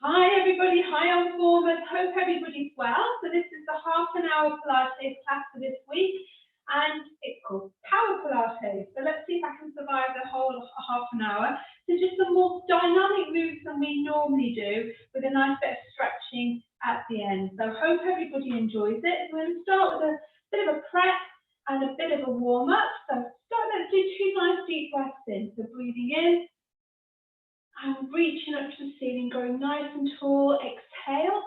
Hi everybody, hi on formers. Hope everybody's well. So this is the half an hour Pilates class for this week and it's called Power Pilates. So let's see if I can survive the whole half an hour. So just some more dynamic moves than we normally do with a nice bit of stretching at the end. So hope everybody enjoys it. So we're going to start with a bit of a prep and a bit of a warm up. So let's do 2 nice deep breaths in. So breathing in. And reaching up to the ceiling, going nice and tall. Exhale.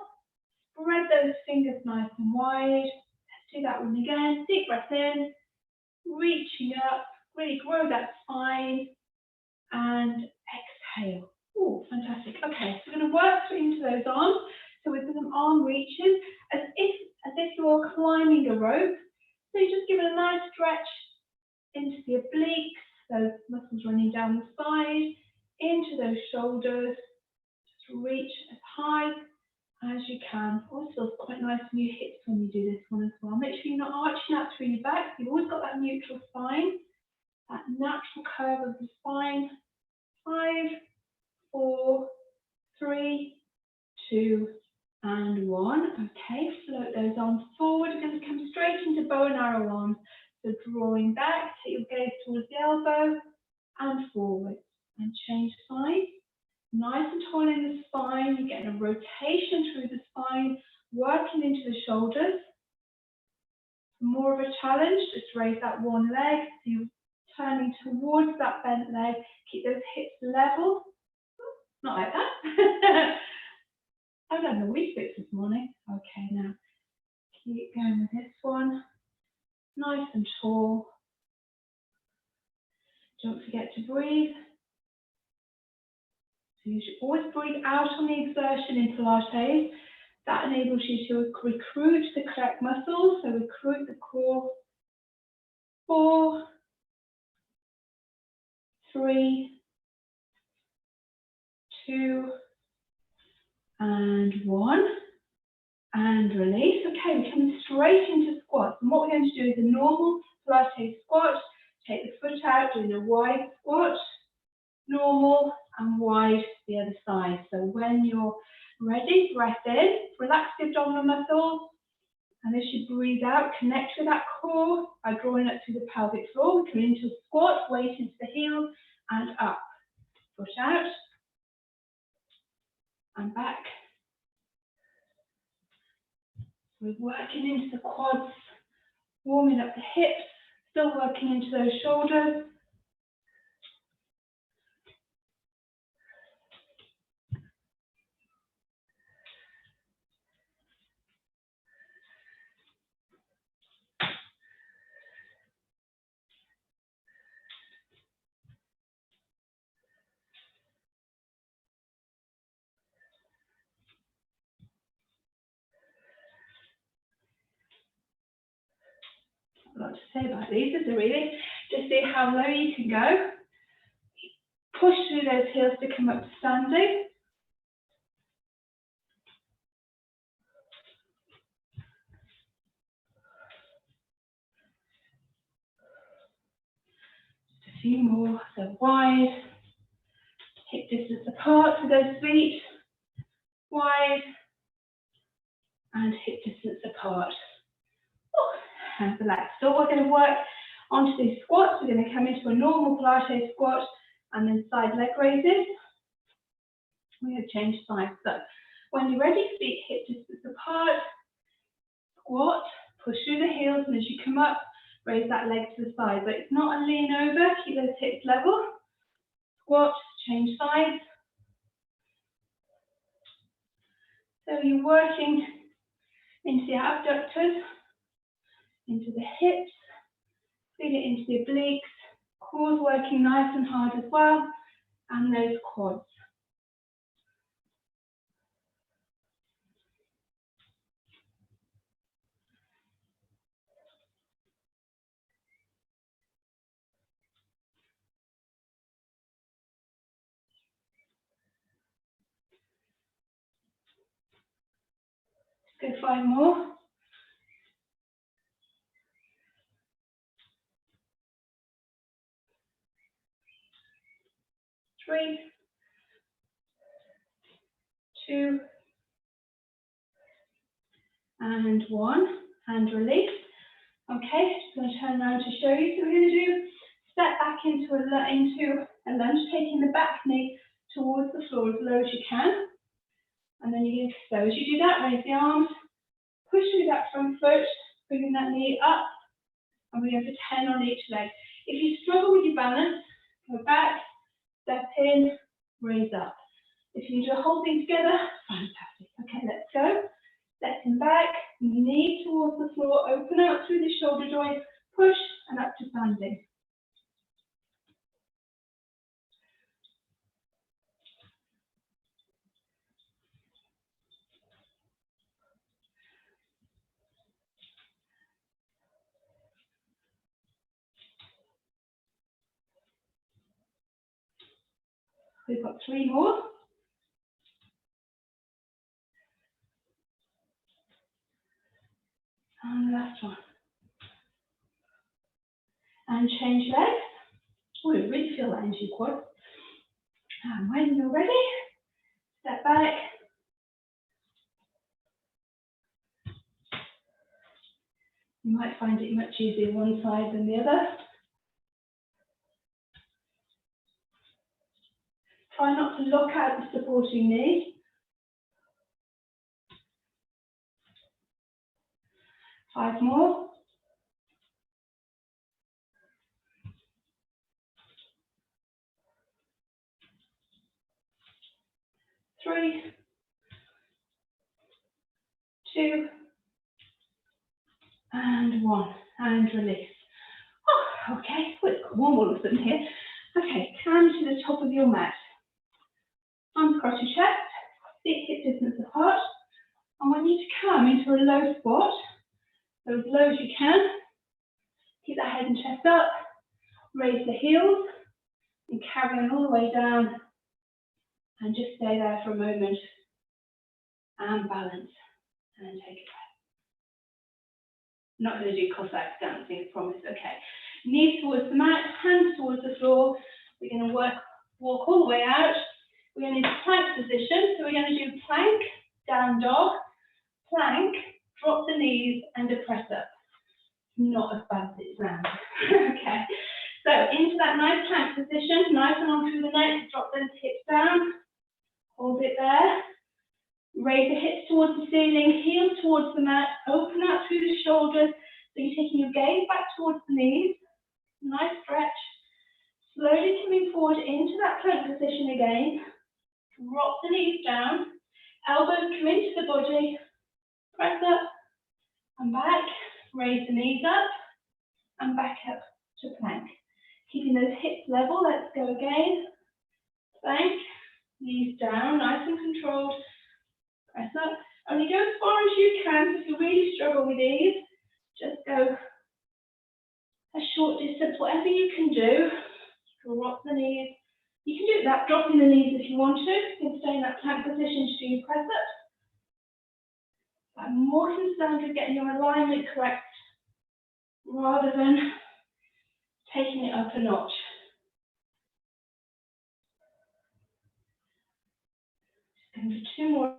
Spread those fingers nice and wide. Let's do that one again. Deep breath in. Reaching up. Really grow that spine. And exhale. Oh, fantastic. Okay, so we're going to work into those arms. So with some arm reaches, as if you're climbing a rope. So you just give it a nice stretch into the obliques, those muscles running down the side. Into those shoulders, just reach as high as you can. Also feels quite nice in your hips when you do this one as well. Make sure you're not arching out through your back. You've always got that neutral spine, that natural curve of the spine. 5, 4, 3, 2, and 1. Okay, float those arms forward. You're going to come straight into bow and arrow arms. So drawing back, take your gaze towards the elbow and forward. And change sides, nice and tall in the spine. You're getting a rotation through the spine, working into the shoulders. More of a challenge, just raise that one leg. So you're turning towards that bent leg. Keep those hips level. Not like that. I've done the wee bits this morning. Okay, now keep going with this one. Nice and tall. Don't forget to breathe. So you should always breathe out on the exertion in Pilates. That enables you to recruit the correct muscles. So recruit the core. 4, 3, 2, and 1. And release. Okay, we're coming straight into squats. And what we're going to do is a normal Pilates squat. Take the foot out, doing a wide squat. Normal and wide the other side. So when you're ready, breath in, relax the abdominal muscles, and as you breathe out, connect with that core by drawing up through the pelvic floor. We come into a squat, weight into the heels, and up. Push out, and back. We're working into the quads, warming up the hips, still working into those shoulders. A lot to say about these, is there really? Just see how low you can go. Push through those heels to come up to standing. Just a few more, so wide. Hip distance apart with those feet. Wide. And hip distance apart. And relax. So we're going to work onto these squats. We're going to come into a normal Pilates squat and then side leg raises. We're going to change sides. So when you're ready, feet hip distance apart. Squat, push through the heels, and as you come up, raise that leg to the side. But it's not a lean over, keep those hips level. Squat, change sides. So you're working into the abductors, into the hips, feel it into the obliques, core's working nice and hard as well, and those quads. Let's go 5 more. 3, 2, and 1, and release. Okay, just going to turn around to show you. So we're going to do step back into a lunge, taking the back knee towards the floor as low as you can. And then you give, so as you do that, raise the arms, push through that front foot, bringing that knee up, and we go for 10 on each leg. If you struggle with your balance, go back, step in, raise up. If you can do the whole thing together, fantastic. Okay, let's go. Stepping back, knee towards the floor, open out through the shoulder joint, push, and up to standing. We've got 3 more. And the last one. And change legs. Oh, you really feel that into your quads. And when you're ready, step back. You might find it much easier one side than the other. Try not to lock out the supporting knee. 5 more. 3, 2, and 1, and release. Oh, okay, well, it's got warm all of a sudden here. Okay, come to the top of your mat. Arms across your chest, feet hip distance apart. I want you to come into a low squat, so as low as you can. Keep that head and chest up, raise the heels, and carry on all the way down, and just stay there for a moment, and balance, and take a breath. I'm not going to do Cossack dancing, I promise, okay. Knees towards the mat, hands towards the floor. We're going to walk all the way out. We're going to do plank position, so we're going to do plank, down dog, plank, drop the knees, and a press up. Not as bad as it sounds. Okay, so into that nice plank position, nice and long through the neck, drop those hips down, hold it there, raise the hips towards the ceiling, heels towards the mat, open out through the shoulders, so you're taking your gaze back towards the knees, nice stretch, slowly coming forward into that plank position again, drop the knees down, elbows come into the body, press up and back, raise the knees up and back up to plank. Keeping those hips level, let's go again. Plank, knees down, nice and controlled. Press up. Only go as far as you can. If you really struggle with these, just go a short distance, whatever you can do. Drop the knees. You can do that, dropping the knees if you want to. You can stay in that plank position to do your press up. I'm more concerned with getting your alignment correct rather than taking it up a notch. Just going for 2 more.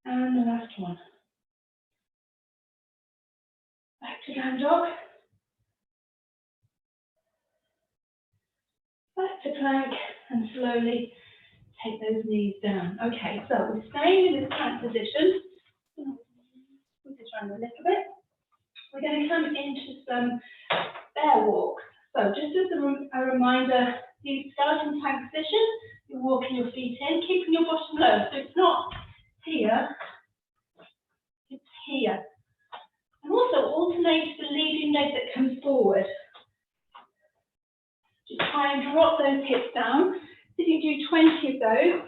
And the last one. Back to down dog. Back to plank and slowly take those knees down. Okay, so we're staying in this plank position. Move this around a little bit. We're going to come into some bear walks. So just as a reminder, the skeleton plank position, you're walking your feet in, keeping your bottom low. So it's not here, it's here. And also alternate the leading leg that comes forward. Just try and drop those hips down. If you do 20 of those,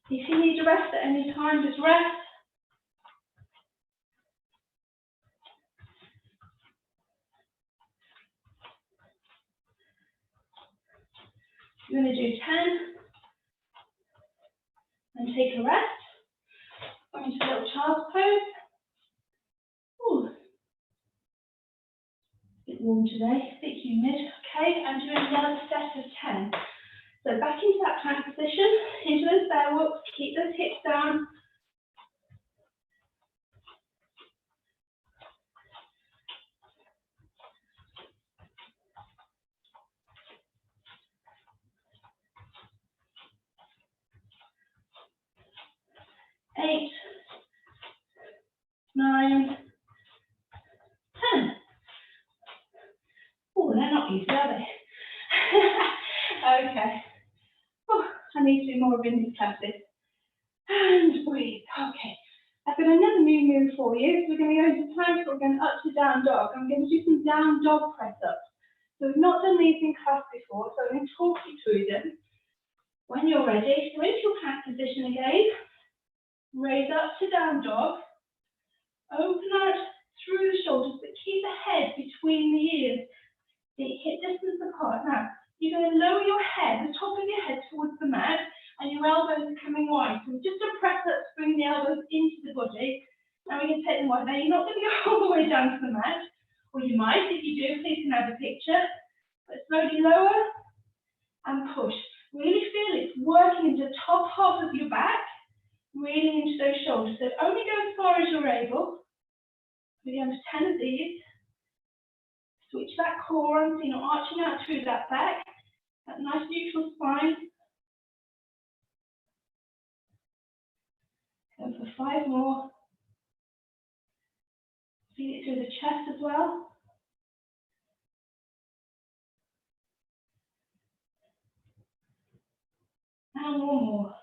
if you need to rest at any time, just rest. You're going to do 10, And take a rest. Go into a little child's pose. Ooh. Bit warm today, a bit humid. Okay, and do another set of 10. So back into that plank position, into those bear walks, keep those hips down. Eight, 9, 10. Oh, they're not easy, are they? Okay. Oh, I need to do more of these classes. And breathe. Okay. I've got another new move for you. So we're going to go into plank, we're going up to down dog. I'm going to do some down dog press ups. So we've not done these in class before, so I'm going to talk you through them. When you're ready, go into your plank position again. Raise up to down dog. Open out through the shoulders, but keep the head between the ears. The hip distance apart. Now, you're going to lower your head, the top of your head towards the mat, and your elbows are coming wide. So just a press up to bring the elbows into the body. Now we're going to take them wide. Now you're not going to go all the way down to the mat, or you might. If you do, please can have a picture. But slowly lower and push. Really feel it's working into the top half of your back, really into those shoulders. So only go as far as you're able. We're going to 10 of these. Switch that core on so you're not arching out through that back. That nice neutral spine. Go for 5 more. Feel it through the chest as well. And 1 more.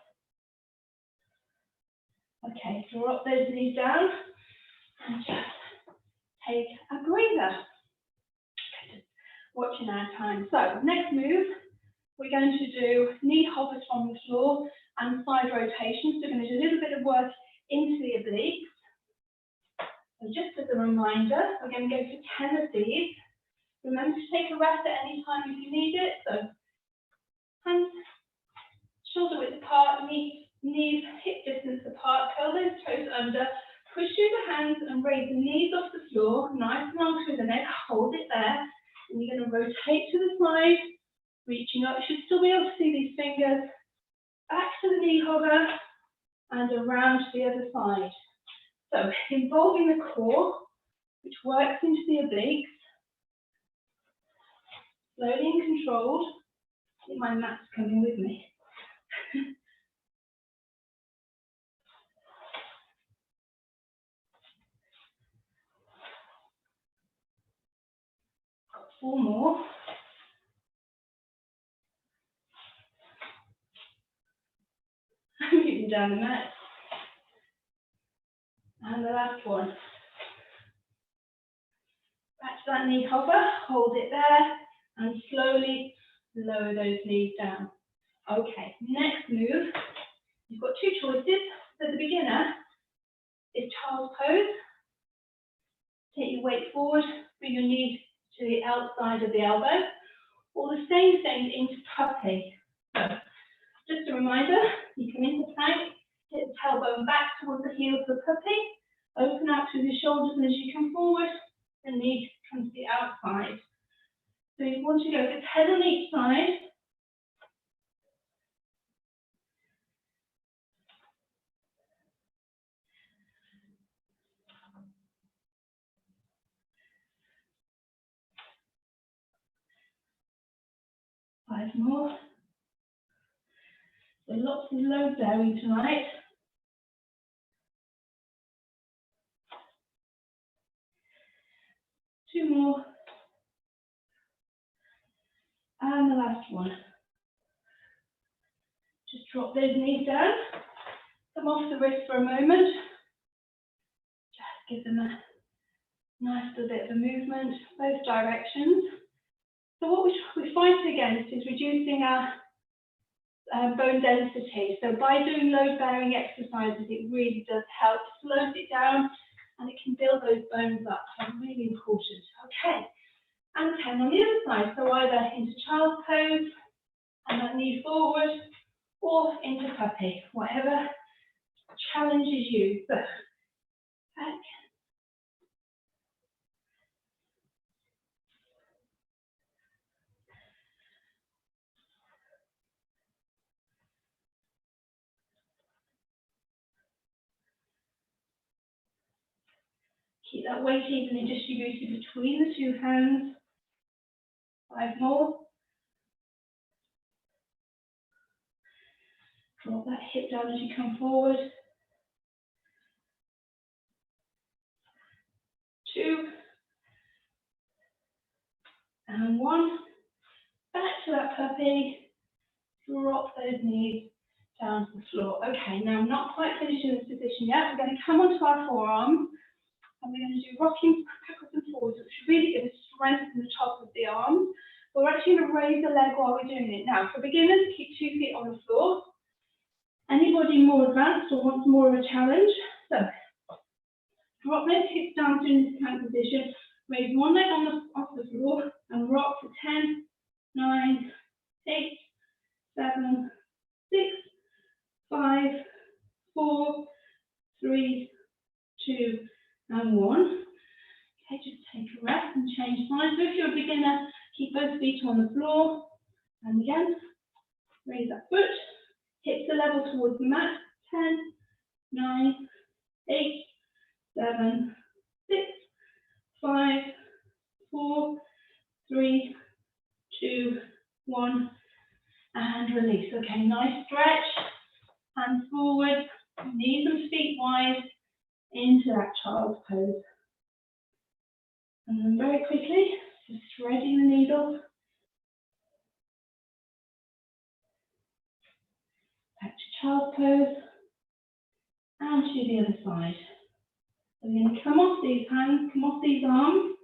Okay, drop those knees down and just take a breather. Watching our time. So next move, we're going to do knee hovers from the floor and side rotations. So we're going to do a little bit of work into the obliques. So just as a reminder, we're going to go for 10 of these. Remember to take a rest at any time if you need it. So hands, shoulder width apart, knees hip distance apart, curl those toes under, push through the hands and raise the knees off the floor, nice and long through the neck, hold it there. And you're going to rotate to the side, reaching up. You should still be able to see these fingers. Back to the knee hover and around to the other side. So involving the core, which works into the obliques. Slowly and controlled. I think my mat's coming with me. 4 more. Moving down the mat. And the last one. Back to that knee hover, hold it there, and slowly lower those knees down. Okay, next move. You've got 2 choices. So the beginner is child's pose. Take your weight forward, bring your knees to the outside of the elbow, or the same thing into puppy. So, just a reminder, you come into plank, hit the tailbone back towards the heels of the puppy, open out through the shoulders, and as you come forward, the knee comes to the outside. So you want to go for 10 on each side. Five more. So lots of load bearing tonight. Two more. And the last one. Just drop those knees down. Come off the wrist for a moment. Just give them a nice little bit of a movement, both directions. So what we're fighting against is reducing our bone density. So by doing load-bearing exercises, it really does help, slows it down, and it can build those bones up. So really important. Okay, and 10 on the other side. So either into child's pose, and that knee forward, or into puppy, whatever challenges you. So, back. Keep that weight evenly distributed between the two hands. 5 more. Drop that hip down as you come forward. 2. And 1. Back to that puppy. Drop those knees down to the floor. Okay, now I'm not quite finished in this position yet. We're going to come onto our forearms and we're going to do rocking backwards and forwards, which should really give us strength in the top of the arms. We're actually going to raise the leg while we're doing it. Now, for beginners, keep 2 feet on the floor. Anybody more advanced or wants more of a challenge? So, drop those hips down to this kind of position. Raise one leg off the floor and rock for 10, 9, 8, 7, 6, 5, 4, 3, 2, and 1. Okay, just take a rest and change sides. So if you're a beginner, keep both feet on the floor. And again, raise that foot. Hips are level towards the mat. 10, 9, 8, 7, 6, 5, 4, 3, 2, 1. And release. Okay, nice stretch. Hands forward, knees and feet wide into that child's pose. And then very quickly, just threading the needle. Back to child's pose. And to the other side. So we're going to come off these hands, come off these arms,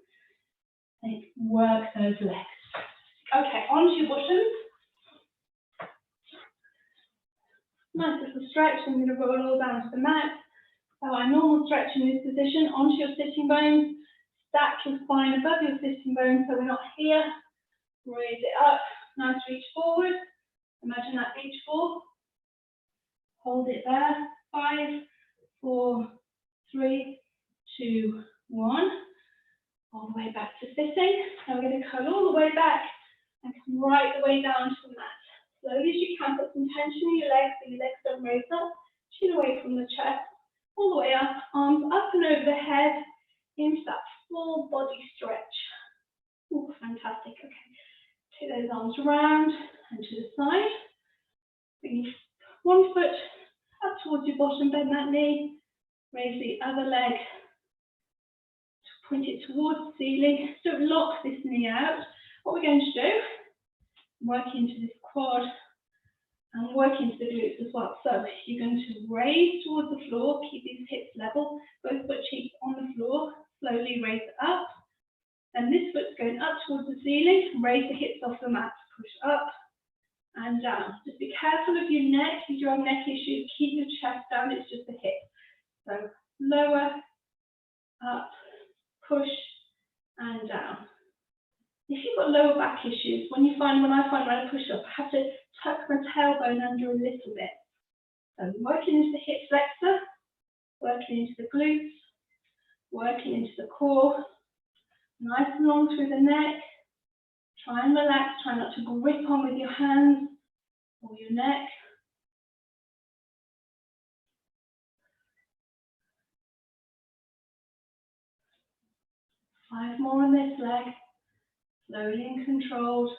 and work those legs. Okay, onto your buttons. Nice little stretch. I'm going to roll all down to the mat. So our normal stretch in this position, onto your sitting bones. Stack your spine above your sitting bones so we're not here. Raise it up. Nice reach forward. Imagine that reach forward. Hold it there. 5, 4, 3, 2, 1. All the way back to sitting. Now we're going to curl all the way back and come right the way down to the mat. Slowly as you can, put some tension in your legs so your legs don't raise up. Chin away from the chest. All the way up, arms up and over the head into that full body stretch. Oh, fantastic. Okay, take those arms around and to the side. Bring one foot up towards your bottom, bend that knee. Raise the other leg. Point it towards the ceiling. Don't lock this knee out. What we're going to do, work into this quad and work into the glutes as well. So you're going to raise towards the floor, keep these hips level, both butt cheeks on the floor, slowly raise it up. And this foot's going up towards the ceiling, raise the hips off the mat, push up and down. Just be careful of your neck. If you have neck issues, keep your chest down, it's just the hip. So lower, up, push and down. If you've got lower back issues, when I find when I push up, I have to tuck my tailbone under a little bit. So working into the hip flexor, working into the glutes, working into the core, nice and long through the neck. Try and relax, try not to grip on with your hands or your neck. Five more on this leg, slowly and controlled.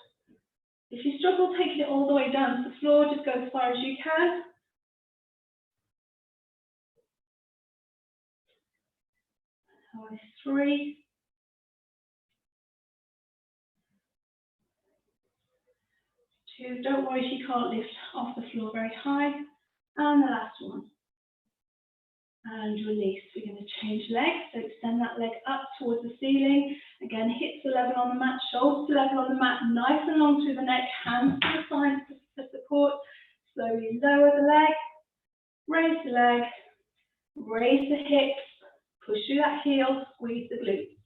If you struggle taking it all the way down to the floor, just go as far as you can. Nice. 3, 2, don't worry if you can't lift off the floor very high. And the last one. And release. We're going to change legs. So extend that leg up towards the ceiling. Again, hips are level on the mat, shoulders are level on the mat, nice and long through the neck, hands to the side for support. Slowly lower the leg, raise the leg, raise the hips, push through that heel, squeeze the glutes.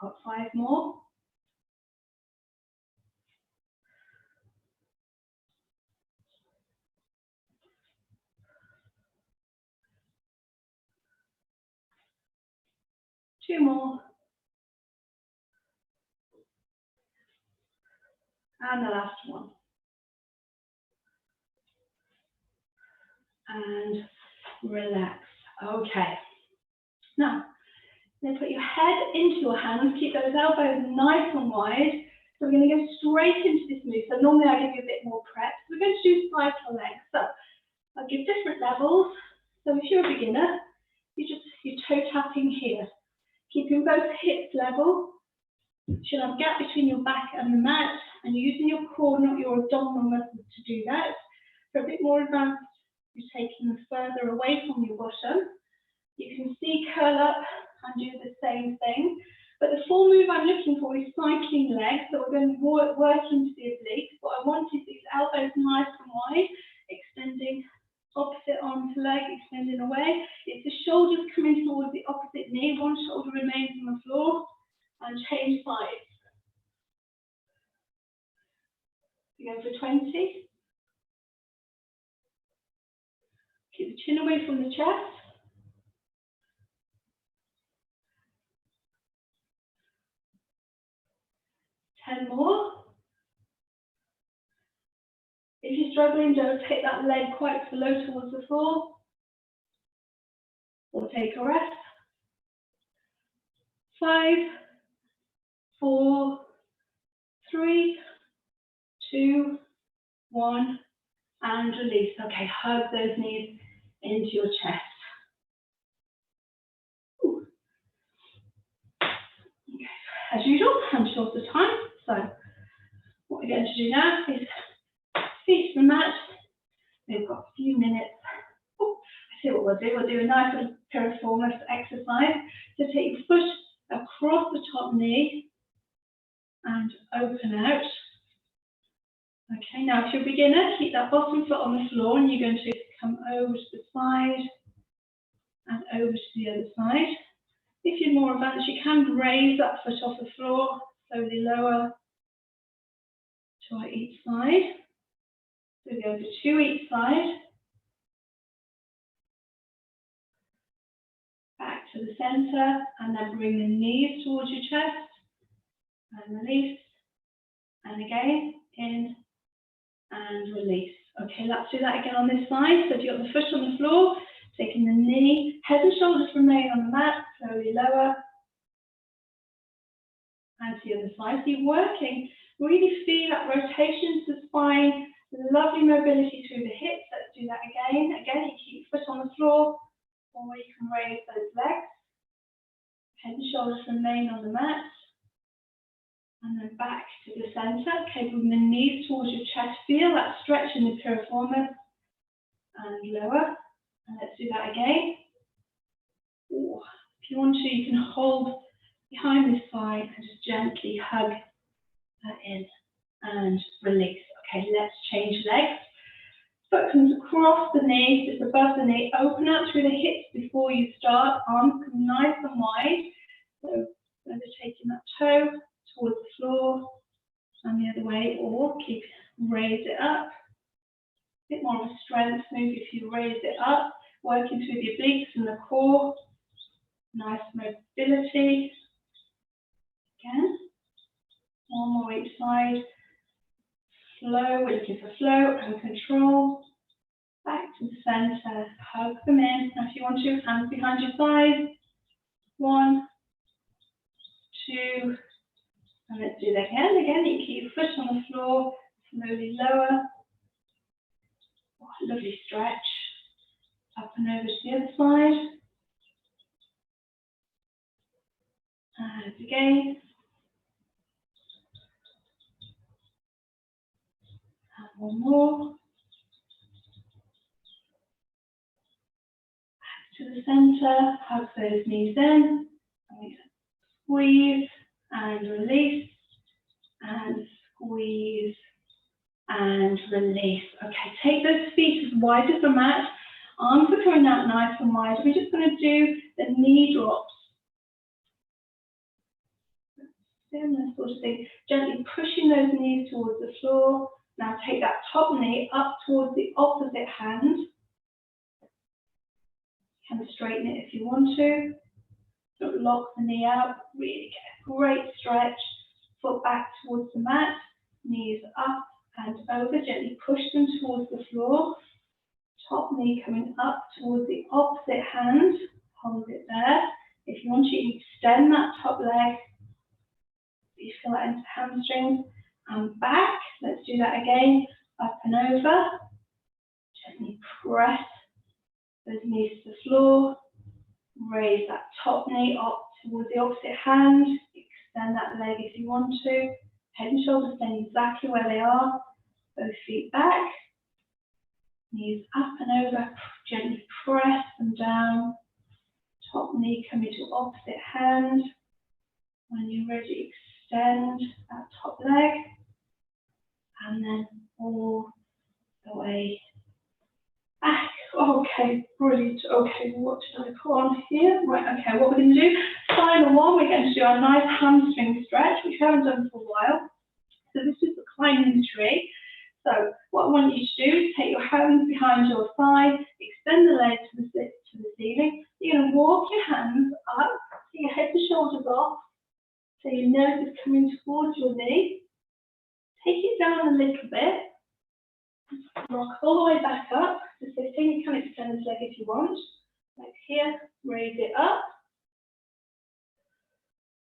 Got 5 more. Two more. And the last one. And relax. Okay. Now, then put your head into your hands. Keep those elbows nice and wide. So we're going to go straight into this move. So normally I give you a bit more prep. So we're going to do cycle legs. So I'll give different levels. So if you're a beginner, you're toe tapping here. Keeping both hips level. You should have a gap between your back and the mat. And you're using your core, not your abdominal muscles to do that. For a bit more advanced, you're taking them further away from your bottom. You can see curl up and do the same thing. But the full move I'm looking for is cycling legs. So we're going to work into the obliques. What I want is these elbows nice and wide, extending opposite arm to leg, extending away. It's the shoulders coming towards the opposite knee. One shoulder remains on the floor and change sides. We go for 20. Keep the chin away from the chest. 10 more. If you're struggling, don't take that leg quite so low towards the floor. Or take a rest. 5, 4, 3, 2, 1, and release. Okay, hug those knees into your chest. Ooh. Okay. As usual, I'm short of time, so what we're going to do now is feet to the mat. We've got a few minutes. Oh, I see what we'll do. We'll do a nice little piriformis exercise. So take your foot across the top knee and open out. Okay, now if you're a beginner, keep that bottom foot on the floor and you're going to come over to the side and over to the other side. If you're more advanced, you can raise that foot off the floor, slowly lower to each side. So we go to 2 each side. Back to the center, and then bring the knees towards your chest. And release. And again, in and release. Okay, let's do that again on this side. So if you've got the foot on the floor, taking the knee, head and shoulders remain on the mat, slowly lower. And to the other side. So you're working, really feel that rotation to the spine, lovely mobility through the hips. Let's do that again. Again, you keep your foot on the floor, or you can raise those legs. Head and shoulders remain on the mat. And then back to the center. Okay, bring the knees towards your chest. Feel that stretch in the piriformis. And lower. And let's do that again. Ooh. If you want to, you can hold behind this side and just gently hug that in and release. Okay, let's change legs. Foot comes across the knee, just above the knee. Open out through the hips before you start. Arms come nice and wide. So, whether taking that toe towards the floor and the other way, or raise it up. A bit more of a strength move if you raise it up, working through the obliques and the core. Nice mobility. Again, one more each side. Flow, we're looking for flow and control. Back to the center, hug them in. Now if you want to, hands behind your side. 1, 2, and let's do that again. Again, you keep your foot on the floor, slowly lower. Oh, lovely stretch. Up and over to the other side. And again. And one more. Back to the center, hug those knees in. Squeeze and release. And squeeze and release. Okay, take those feet as wide as the mat. Arms are coming out nice and wide. We're just going to do the knee drops. Similar sort of thing. Gently pushing those knees towards the floor. Now take that top knee up towards the opposite hand. You can straighten it if you want to. Don't lock the knee out. Really get a great stretch. Foot back towards the mat. Knees up and over. Gently push them towards the floor. Top knee coming up towards the opposite hand. Hold it there. If you want to, you extend that top leg. You feel that into hamstrings and back. Let's do that again. Up and over. Gently press those knees to the floor. Raise that top knee up towards the opposite hand. Extend that leg if you want to. Head and shoulders staying exactly where they are. Both feet back. Knees up and over. Gently press them down. Top knee coming to opposite hand. When you're ready, extend that top leg. And then all the way back. Okay, brilliant. Okay, what did I put on here? Right, okay, what we're going to do, final one, we're going to do our nice hamstring stretch, which we haven't done for a while. So this is the climbing tree. So what I want you to do is take your hands behind your thigh, extend the leg to the ceiling. You're going to walk your hands up, so your head and shoulders off, so your nose is coming towards your knee. Take it down a little bit. Rock all the way back up to sitting. You can extend this leg if you want. Like here, raise it up.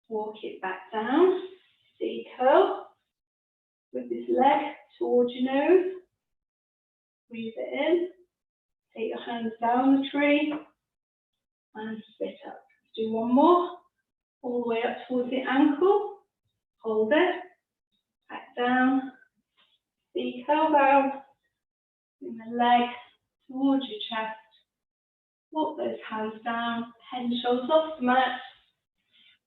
Walk it back down. C curl. With this leg towards your nose. Breathe it in. Take your hands down the tree. And sit up. Let's do one more. All the way up towards the ankle. Hold it. Back down. C curl down. Bring the leg towards your chest. Walk those hands down. Head and shoulders off the mat.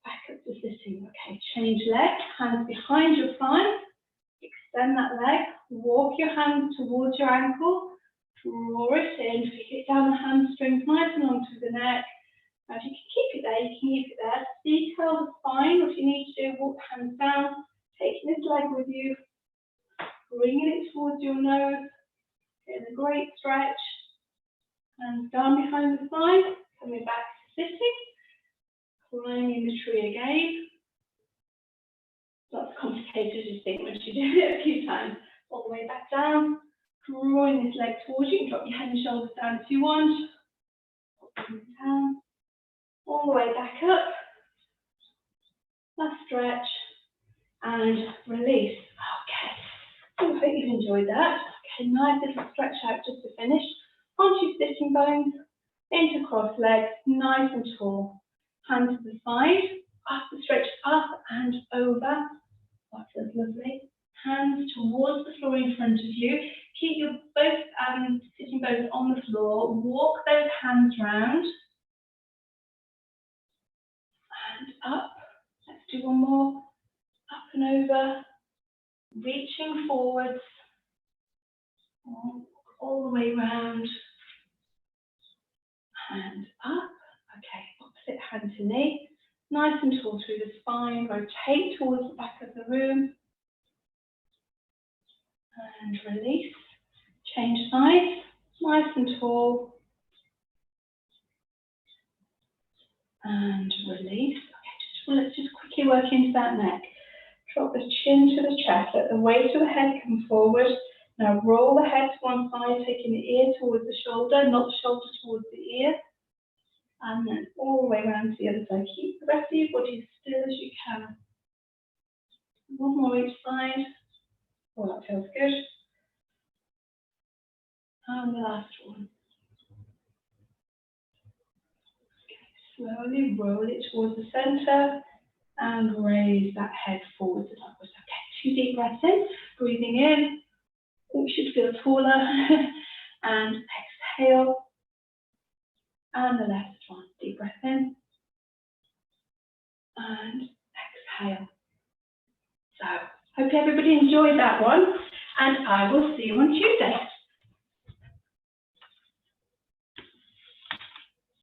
Back up to sitting. Okay, change leg. Hands behind your thigh. Extend that leg. Walk your hands towards your ankle. Draw it in. Pick it down the hamstrings nice and onto the neck. Now if you can keep it there, you can keep it there. Detail the spine. What you need to do, walk the hands down. Taking this leg with you. Bringing it towards your nose. Getting a great stretch. Hands down behind the thigh. Coming back to sitting. Climbing the tree again. Not as complicated as you think once you do it a few times. All the way back down. Drawing this leg towards you. You can drop your head and shoulders down if you want. Down. All the way back up. Last stretch. And release. Okay. I hope you've enjoyed that. Okay, nice little stretch out just to finish. Onto your sitting bones. Into cross legs. Nice and tall. Hands to the side. Up the stretch up and over. That feels lovely. Hands towards the floor in front of you. Keep your both sitting bones on the floor. Walk those hands round. And up. Let's do one more. Up and over. Reaching forwards. All the way round. And up. Okay, opposite hand to knee. Nice and tall through the spine. Rotate towards the back of the room. And release. Change sides. Nice and tall. And release. Okay, let's just quickly work into that neck. Drop the chin to the chest. Let the weight of the head come forward. Now roll the head to one side, taking the ear towards the shoulder, not the shoulder towards the ear. And then all the way around to the other side. Keep the rest of your body as still as you can. One more each side. Oh, that feels good. And the last one. Okay, slowly roll it towards the center and raise that head forwards and upwards. Okay, 2 deep breaths in, breathing in. Oh, you should feel taller. And exhale. And the last one. Deep breath in. And exhale. So, hope everybody enjoyed that one. And I will see you on Tuesday.